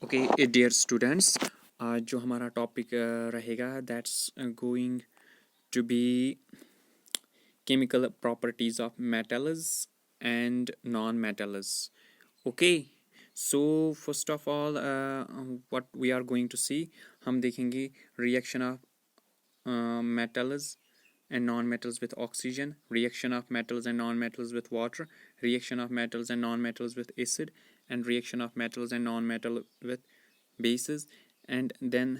Okay dear students, आज जो हमारा टॉपिक रहेगा that's going to be chemical properties of metals and non metals. Okay, so first of all what we are going to see, हम देखेंगे reaction of metals and non-metals with oxygen, reaction of metals and non-metals with water, reaction of metals and non-metals with acid, and reaction of metals and non-metal with bases, and then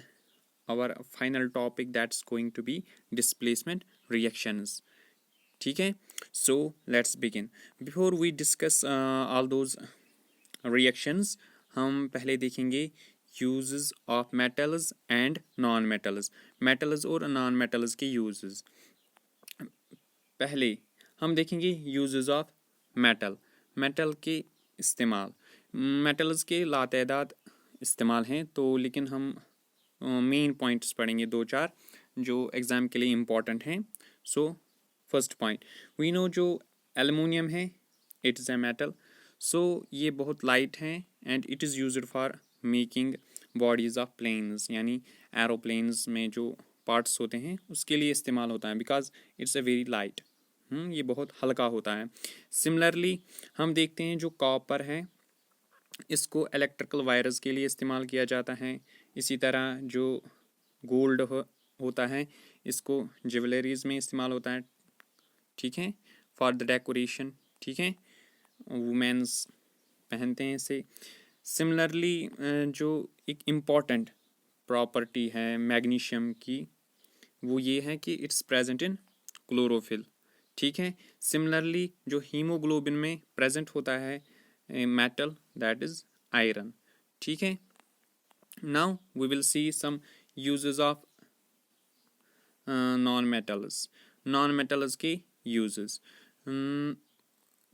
our final topic that's going to be displacement reactions. ठीक है, so let's begin. Before we discuss all those reactions, हम पहले देखेंगे uses of metals and non-metals, metals और non-metals के uses. पहले हम देखेंगे यूजेस ऑफ मेटल, मेटल के इस्तेमाल. मेटल्स के लातदाद इस्तेमाल हैं, तो लेकिन हम मेन पॉइंट्स पढ़ेंगे दो चार जो एग्ज़ाम के लिए इम्पॉर्टेंट हैं. So first point, we know जो एलुमिनियम है it is a metal. So ये बहुत लाइट है and it is used for making bodies of planes, यानी एरोप्लेन्स में जो पार्ट्स होते हैं उसके लिए इस्तेमाल होता है because it's a very light. ये बहुत हल्का होता है. सिमिलरली हम देखते हैं जो कॉपर है इसको इलेक्ट्रिकल वायर्स के लिए इस्तेमाल किया जाता है. इसी तरह जो गोल्ड होता है इसको ज्वेलरीज में इस्तेमाल होता है, ठीक है, फॉर द डेकोरेशन. ठीक है, वुमेन्स पहनते हैं इसे. सिमिलरली जो एक इम्पॉर्टेंट प्रॉपर्टी है मैग्नीशियम की वो ये है कि इट्स प्रेजेंट इन क्लोरोफिल. ठीक है, सिमिलरली जो हीमोग्लोबिन में प्रेजेंट होता है मेटल दैट इज आयरन. ठीक है, now we will see some uses of non metals. Non metals के यूजेस,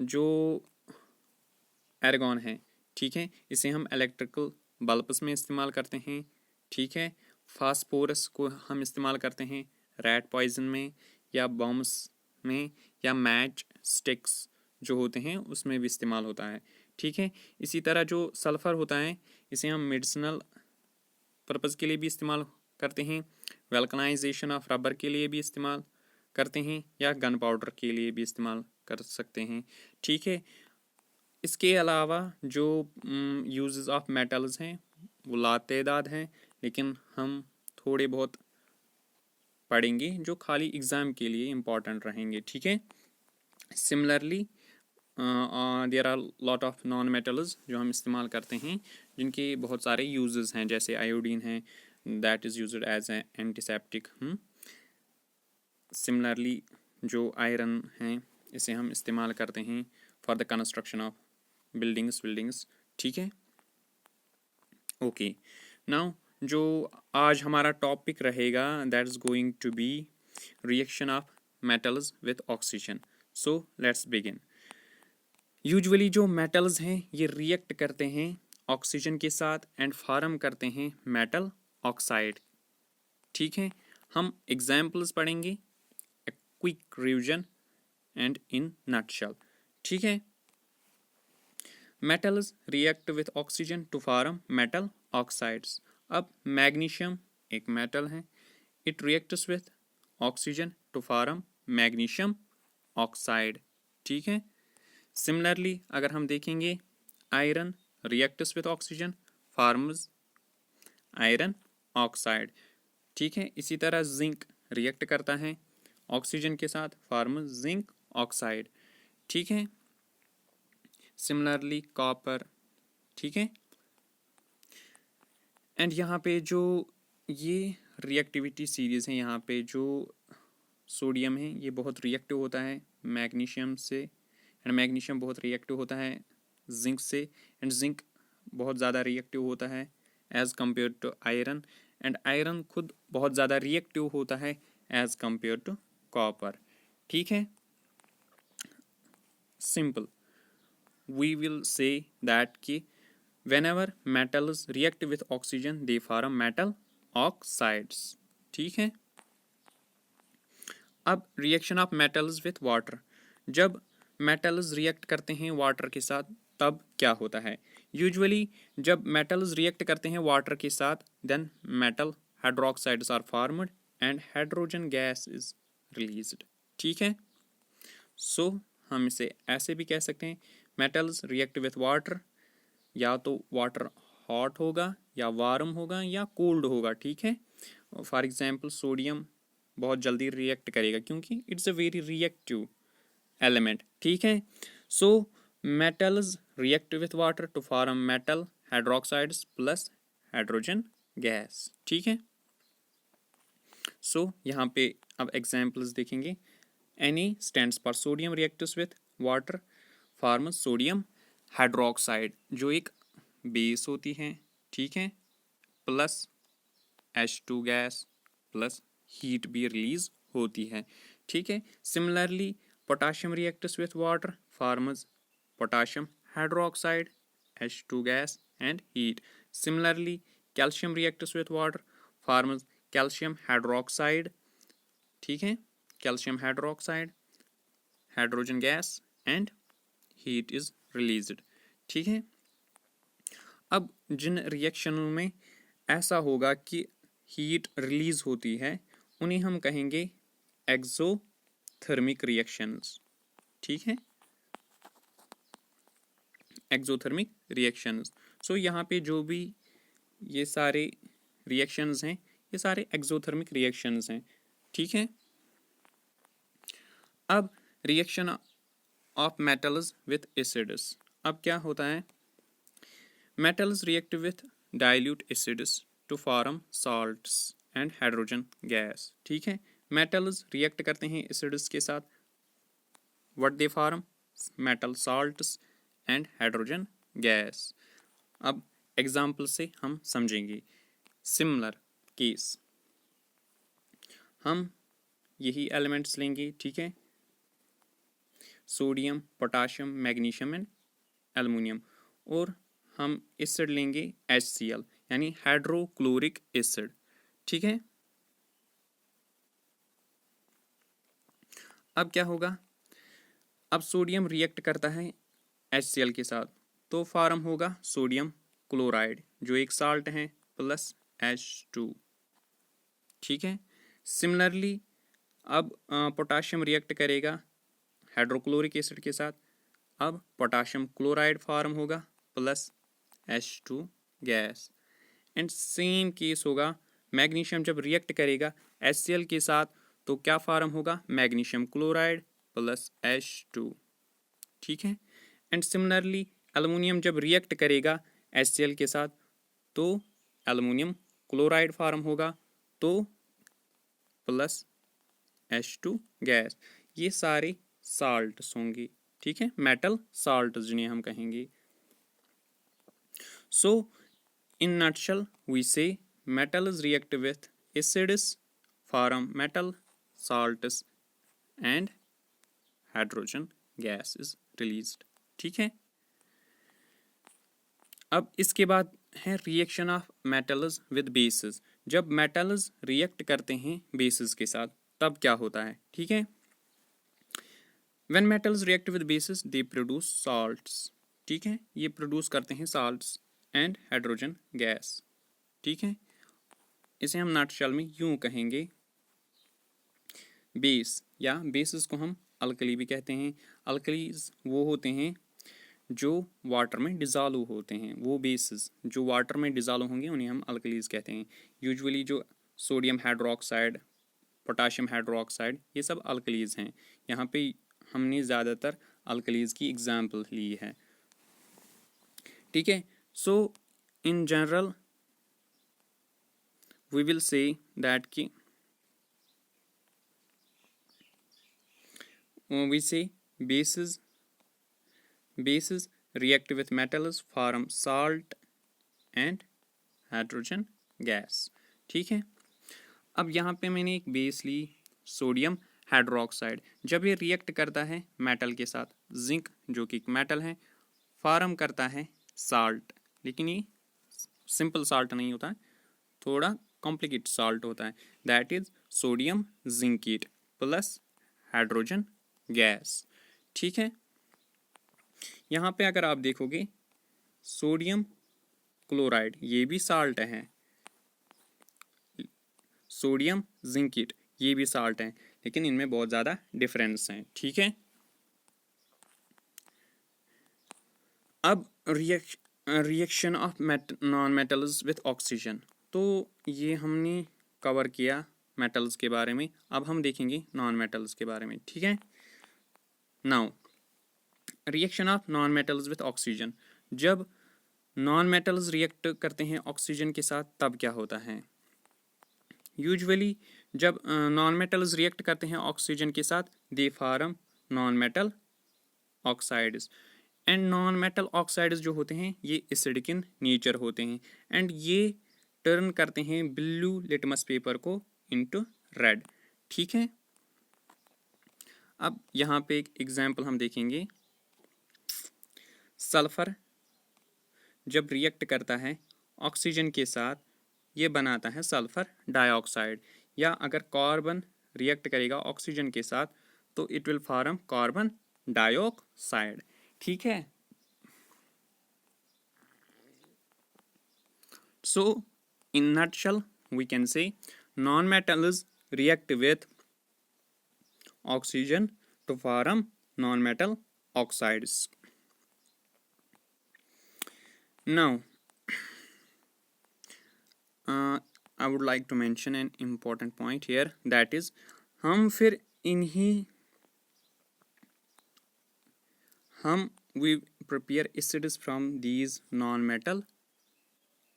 जो एर्गॉन है, ठीक है, इसे हम इलेक्ट्रिकल बल्ब्स में इस्तेमाल करते हैं. ठीक है, फास्फोरस को हम इस्तेमाल करते हैं रैट पॉइजन में या बॉम्ब्स में या मैच स्टिक्स जो होते हैं उसमें भी इस्तेमाल होता है. ठीक है, इसी तरह जो सल्फ़र होता है इसे हम मेडिसिनल पर्पज़ के लिए भी इस्तेमाल करते हैं, वल्कनाइजेशन ऑफ रबर के लिए भी इस्तेमाल करते हैं या गन पाउडर के लिए भी इस्तेमाल कर सकते हैं. ठीक है, इसके अलावा जो यूजेस ऑफ मेटल्स हैं वो लातेदाद हैं, लेकिन हम थोड़े बहुत पढ़ेंगे जो खाली एग्ज़ाम के लिए इम्पॉर्टेंट रहेंगे. ठीक है, similarly there are lot of non metals जो हम इस्तेमाल करते हैं जिनके बहुत सारे यूजेस हैं, जैसे आयोडीन है that is used as a antiseptic. Similarly जो आयरन है इसे हम इस्तेमाल करते हैं for the construction of buildings. ठीक है, ओके, नाउ जो आज हमारा टॉपिक रहेगा that is going to be reaction of metals with oxygen. So let's begin. Usually जो मेटल्स हैं ये रिएक्ट करते हैं ऑक्सीजन के साथ एंड फॉर्म करते हैं मेटल ऑक्साइड. ठीक है, हम एग्जाम्पल्स पढ़ेंगे, a quick revision and in nutshell. ठीक है, metals react with oxygen to form metal oxides. अब मैग्नीशियम एक मेटल है, it reacts with oxygen to form magnesium oxide. ठीक है, सिमिलरली अगर हम देखेंगे iron reacts with oxygen forms iron oxide. ठीक है, इसी तरह जिंक रिएक्ट करता है ऑक्सीजन के साथ फॉर्म्स जिंक ऑक्साइड. ठीक है, सिमिलरली कॉपर. ठीक है, एंड यहाँ पे जो ये रिएक्टिविटी सीरीज़ है, यहाँ पे जो सोडियम है ये बहुत रिएक्टिव होता है मैग्नीशियम से, एंड मैग्नीशियम बहुत रिएक्टिव होता है जिंक से, एंड जिंक बहुत ज़्यादा रिएक्टिव होता है as compare to iron, and iron खुद बहुत ज़्यादा रिएक्टिव होता है एज़ कम्पेयर टू कॉपर. ठीक है, simple we will say that कि whenever metals react with oxygen they form metal oxides. ठीक है, अब reaction of metals with water. जब मेटल्स रिएक्ट करते हैं वाटर के साथ तब क्या होता है, यूजुअली जब मेटल्स रिएक्ट करते हैं वाटर के साथ, then metal hydroxides are formed and hydrogen gas is released. ठीक है, सो हम इसे ऐसे भी कह सकते हैं, मेटल्स रिएक्ट विथ वाटर, या तो वाटर हॉट होगा या वार्म होगा या कोल्ड होगा। ठीक है, फॉर एग्जांपल सोडियम बहुत जल्दी रिएक्ट करेगा क्योंकि it's a very reactive element. ठीक है, सो metals react with water to form metal hydroxides plus hydrogen gas। ठीक है, सो यहाँ पे अब एग्जाम्पल्स देखेंगे। Na stands for sodium reacts with water forms sodium hydroxide जो एक बेस होती है। ठीक है, plus H2 gas plus heat भी रिलीज होती है। ठीक है, similarly potassium reacts with water forms potassium hydroxide, H2 gas and heat. Similarly, calcium reacts with water forms calcium hydroxide। ठीक है, calcium hydroxide, hydrogen gas and heat is released। ठीक है, अब जिन रिएक्शनों में ऐसा होगा कि हीट रिलीज होती है उन्हें हम कहेंगे एक्सोथर्मिक रिएक्शंस। ठीक है, एक्सोथर्मिक रिएक्शंस। सो यहाँ पे जो भी ये सारे रिएक्शंस हैं ये सारे एक्सोथर्मिक रिएक्शंस हैं। ठीक है, अब reaction of metals with acids. अब क्या होता है, metals react with dilute acids to form salts and hydrogen gas. ठीक है, मेटल्स रिएक्ट करते हैं एसिड्स के साथ, what they form metal salts and hydrogen gas. अब एग्जाम्पल से हम समझेंगे। सिमिलर केस, हम यही एलिमेंट्स लेंगे। ठीक है, sodium, potassium, magnesium and aluminium, और हम एसिड लेंगे HCl यानी हाइड्रोक्लोरिक एसिड। ठीक है, अब क्या होगा, अब सोडियम रिएक्ट करता है HCl के साथ तो फॉर्म होगा सोडियम क्लोराइड जो एक साल्ट है प्लस H2। ठीक है, सिमिलरली अब पोटाशियम रिएक्ट करेगा हाइड्रोक्लोरिक एसिड के साथ, अब पोटाशियम क्लोराइड फॉर्म होगा plus H2 gas. And same case होगा, मैग्नीशियम जब रिएक्ट करेगा HCl के साथ तो क्या फॉर्म होगा, मैग्नीशियम क्लोराइड प्लस H2। ठीक है, एंड सिमिलरली एल्युमिनियम जब रिएक्ट करेगा HCl के साथ तो एल्युमिनियम क्लोराइड फॉर्म होगा तो प्लस H2 गैस। ये सारे साल्ट्स होंगे। ठीक है, मेटल साल्ट जिन्हें हम कहेंगे। सो इन नटशेल वी से metals react with acids form metal salts and hydrogen gas is released। ठीक है, अब इसके बाद है reaction of metals with basis. जब मेटल्स रिएक्ट करते हैं बेसिस के साथ तब क्या होता है। ठीक है, when metals react with basis they produce salts. ठीक है, ये प्रोड्यूस करते हैं साल्ट्स एंड हाइड्रोजन गैस। ठीक है, इसे हम नटशेल में यूं कहेंगे, बेस या बेसिस को हम अल्कली भी कहते हैं। अल्कलीज वो होते हैं जो वाटर में डिज़ोल्व होते हैं, वो बेसिस जो वाटर में डिज़ोल्व होंगे उन्हें हम अल्कलीज कहते हैं। यूजुअली जो सोडियम हाइड्रोक्साइड, पोटाशियम हाइड्रोक्साइड, ये सब अल्कलीज हैं। यहाँ पे हमने ज़्यादातर अल्कलीज की एग्जाम्पल ली है। ठीक है, so in general we will say that we say bases react with metals form salt and hydrogen gas। ठीक है, अब यहाँ पे मैंने एक बेस ली सोडियम हाइड्रोक्साइड। जब ये रिएक्ट करता है मेटल के साथ, जिंक जो कि एक मेटल है, फॉर्म करता है साल्ट, लेकिन ये सिंपल साल्ट नहीं होता है, थोड़ा कॉम्प्लिकेट साल्ट होता है, that is sodium zincate plus hydrogen gas. ठीक है, यहाँ पे अगर आप देखोगे सोडियम क्लोराइड ये भी साल्ट है, सोडियम जिंकेट ये भी साल्ट है, लेकिन इनमें बहुत ज़्यादा डिफरेंस है। ठीक है, अब reaction of non metals with oxygen, तो ये हमने कवर किया मेटल्स के बारे में। अब हम देखेंगे नॉन मेटल्स के बारे में। ठीक है, now reaction of non metals with oxygen, जब नॉन मेटल्स रिएक्ट करते हैं ऑक्सीजन के साथ तब क्या होता है। यूजुअली जब नॉन मेटल्स रिएक्ट करते हैं ऑक्सीजन के साथ, they form non metal oxides, and non metal oxides जो होते हैं ये एसिडिक इन नेचर होते हैं, एंड ये टर्न करते हैं ब्लू लिटमस पेपर को इनटू रेड। ठीक है, अब यहाँ पे एक एग्जांपल हम देखेंगे। सल्फर जब रिएक्ट करता है ऑक्सीजन के साथ, ये बनाता है सल्फर डाइऑक्साइड, या अगर कार्बन रिएक्ट करेगा ऑक्सीजन के साथ तो it will form carbon dioxide. ठीक है, so in nutshell we can say non metals react with oxygen to form non metal oxides. Now, I would like to mention an important point here, that is हम we prepare acids from these non-metal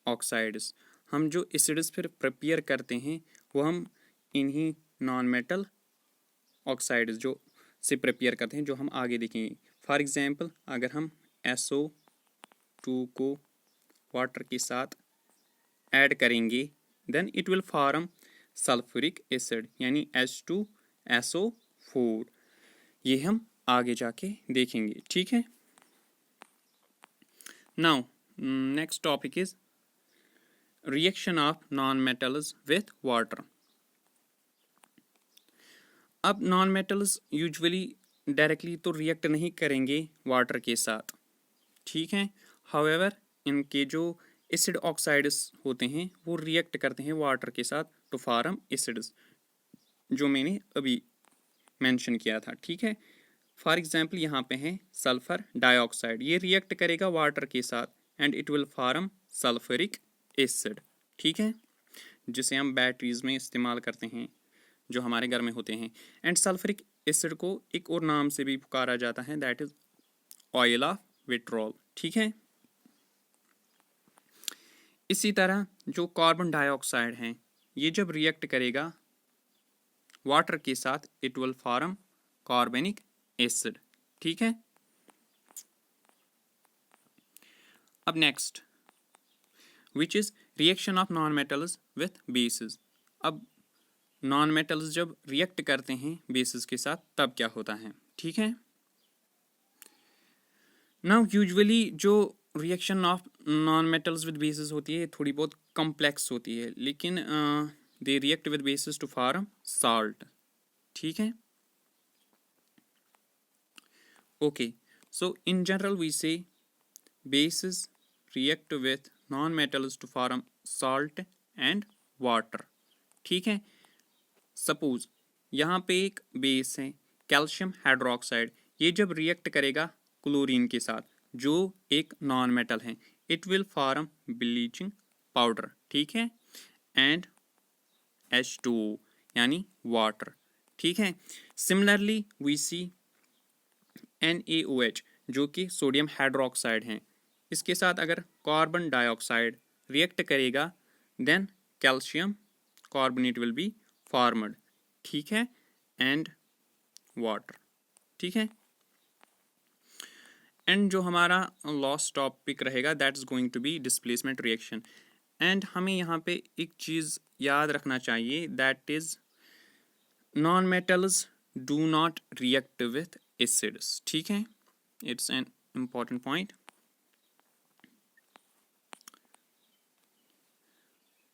oxides। हम जो acids फिर prepare करते हैं वो हम इन्हीं non-metal oxides जो से prepare करते हैं, जो हम आगे देखेंगे। For example, अगर हम SO2 को वाटर के साथ ऐड करेंगे then it will form sulphuric acid यानी H2SO4। ये हम आगे जाके देखेंगे। ठीक है, now next topic is reaction of non metals with water. अब नॉन मेटल्स यूजुअली डायरेक्टली तो रिएक्ट नहीं करेंगे वाटर के साथ। ठीक है, हाउएवर इनके जो एसिड ऑक्साइड्स होते हैं वो रिएक्ट करते हैं वाटर के साथ टू फॉर्म एसिड्स, जो मैंने अभी मेंशन किया था। ठीक है, फॉर एग्जांपल यहाँ पे है सल्फर डाइऑक्साइड, ये रिएक्ट करेगा वाटर के साथ and it will form sulphuric acid. ठीक है, जिसे हम बैटरीज में इस्तेमाल करते हैं, जो हमारे घर में होते हैं। एंड सल्फ्यूरिक एसिड को एक और नाम से भी पुकारा जाता है, that is oil of vitriol. ठीक है, इसी तरह जो कार्बन डाइऑक्साइड है ये जब रिएक्ट करेगा वाटर के साथ इट विल फॉर्म कार्बनिक एसिड। ठीक है, अब next which is reaction of non metals with basis. अब नॉन मेटल्स जब रिएक्ट करते हैं बेसिस के साथ तब क्या होता है। ठीक है, नाउ यूजुअली जो reaction of non metals with bases होती है थोड़ी बहुत कॉम्प्लेक्स होती है, लेकिन they react with bases to form salt. ठीक है, okay, so in general we say bases react with non metals to form salt and water. ठीक है, सपोज यहाँ पे एक बेस है कैल्शियम हाइड्रोक्साइड, ये जब रिएक्ट करेगा क्लोरीन के साथ जो एक नॉन मेटल है, it will form bleaching powder. ठीक है, एंड H2O यानी वाटर। ठीक है, सिमिलरली वी सी NaOH जो कि सोडियम हाइड्रोक्साइड है, इसके साथ अगर कार्बन डाइऑक्साइड रिएक्ट करेगा then calcium carbonate will be formed. ठीक है, एंड वाटर। ठीक है, एंड जो हमारा लास्ट टॉपिक रहेगा that is going to be displacement reaction. And हमें यहाँ पे एक चीज़ याद रखना चाहिए, that is non metals do not react with acids. ठीक है, it's an important point.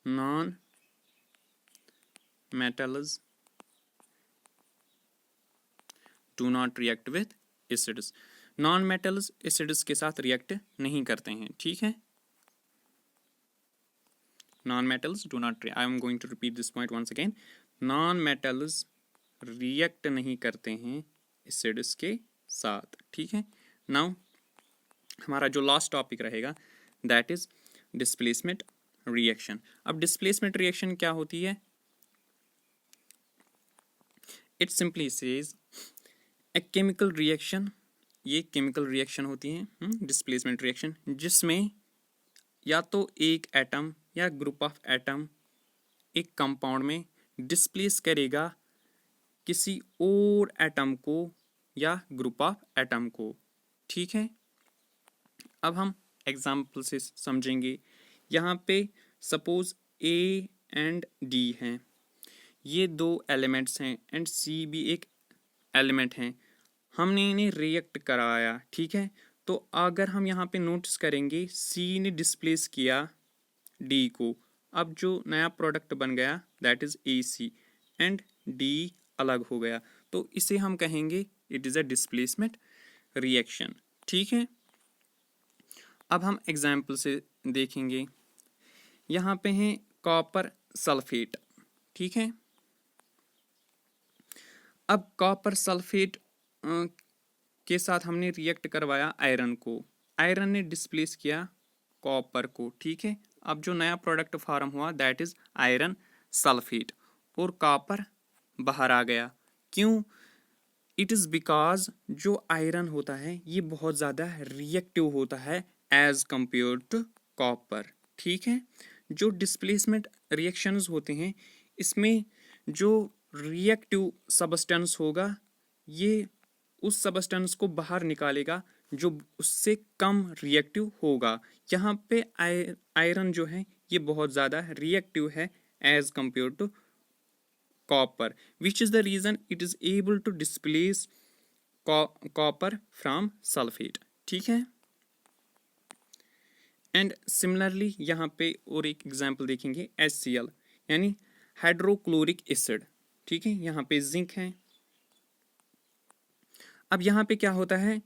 Non metals do not react with acids, non metals acids के साथ रिएक्ट नहीं करते हैं, ठीक है। Non metals do not, I am going to repeat this point once again, non metals react नहीं करते हैं एसिड्स के साथ, ठीक है। नाउ हमारा जो लास्ट टॉपिक रहेगा दैट इज डिस्प्लेसमेंट रिएक्शन। अब डिस्प्लेसमेंट रिएक्शन क्या होती है? It simply says a chemical reaction, ये केमिकल रिएक्शन होती है डिस्प्लेसमेंट रिएक्शन, जिसमें या तो एक एटम या ग्रुप ऑफ एटम एक कंपाउंड में डिस्प्लेस करेगा किसी और एटम को या ग्रुप ऑफ एटम को, ठीक है। अब हम एग्जाम्पल से समझेंगे। यहाँ पे सपोज ए एंड डी हैं, ये दो एलिमेंट्स हैं एंड सी भी एक एलिमेंट हैं, हमने इन्हें रिएक्ट कराया, ठीक है। तो अगर हम यहाँ पे नोटिस करेंगे सी ने डिस्प्लेस किया डी को, अब जो नया प्रोडक्ट बन गया that is A C and D अलग हो गया, तो इसे हम कहेंगे it is a displacement reaction, ठीक है। अब हम एग्जाम्पल से देखेंगे। यहाँ पे हैं कॉपर सल्फेट, ठीक है। अब कॉपर सल्फेट के साथ हमने रिएक्ट करवाया आयरन को, आयरन ने डिस्प्लेस किया कॉपर को, ठीक है। अब जो नया प्रोडक्ट फॉर्म हुआ दैट इज आयरन सल्फेट और कॉपर बाहर आ गया। क्यों? इट इज़ बिकॉज जो आयरन होता है ये बहुत ज़्यादा रिएक्टिव होता है एज कंपेयर टू कॉपर, ठीक है। जो डिस्प्लेसमेंट रिएक्शंस होते हैं इसमें जो रिएक्टिव सबस्टेंस होगा ये उस सबस्टेंस को बाहर निकालेगा जो उससे कम रिएक्टिव होगा। यहाँ पे आयरन जो है ये बहुत ज़्यादा रिएक्टिव है as compare to copper, which is the reason it is able to displace copper from sulfate, ठीक है। एंड सिमिलरली यहाँ पे और एक एग्जांपल देखेंगे HCl यानी हाइड्रोक्लोरिक एसिड, ठीक है। यहाँ पे जिंक है। अब यहाँ पे क्या होता है,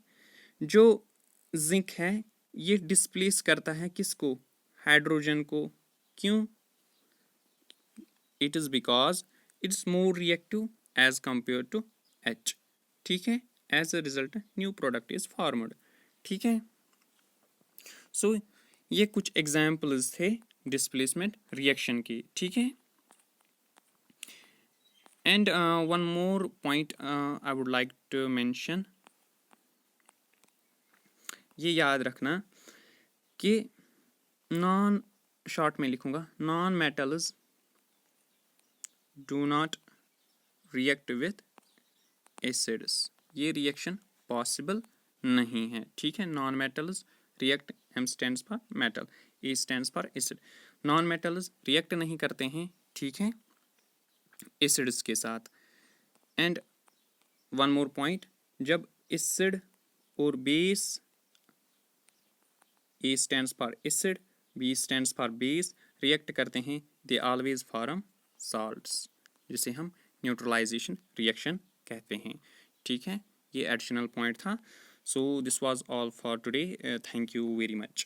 जो जिंक है ये डिस्प्लेस करता है किसको? हाइड्रोजन को। क्यों? It is because it's more reactive as compare to H, ठीक है। As a result new product is formed, ठीक है। सो ये कुछ एग्जाम्पल्स थे डिस्प्लेसमेंट रिएक्शन की, ठीक है। And one more point I would like to mention, ये याद रखना कि नॉन, शॉर्ट में लिखूंगा, non metals do not react with acids, ये रिएक्शन पॉसिबल नहीं है, ठीक है। Non metals react, M stands for metal, E stands for acid, non metals react नहीं करते हैं, ठीक है, एसिड्स के साथ। एंड वन मोर पॉइंट, जब एसिड और base, A stands for acid, B stands for base, react करते हैं दे ऑलवेज फॉर्म साल्ट्स, जिसे हम न्यूट्रलाइजेशन रिएक्शन कहते हैं, ठीक है। ये एडिशनल पॉइंट था। So this was all for today, thank you very much.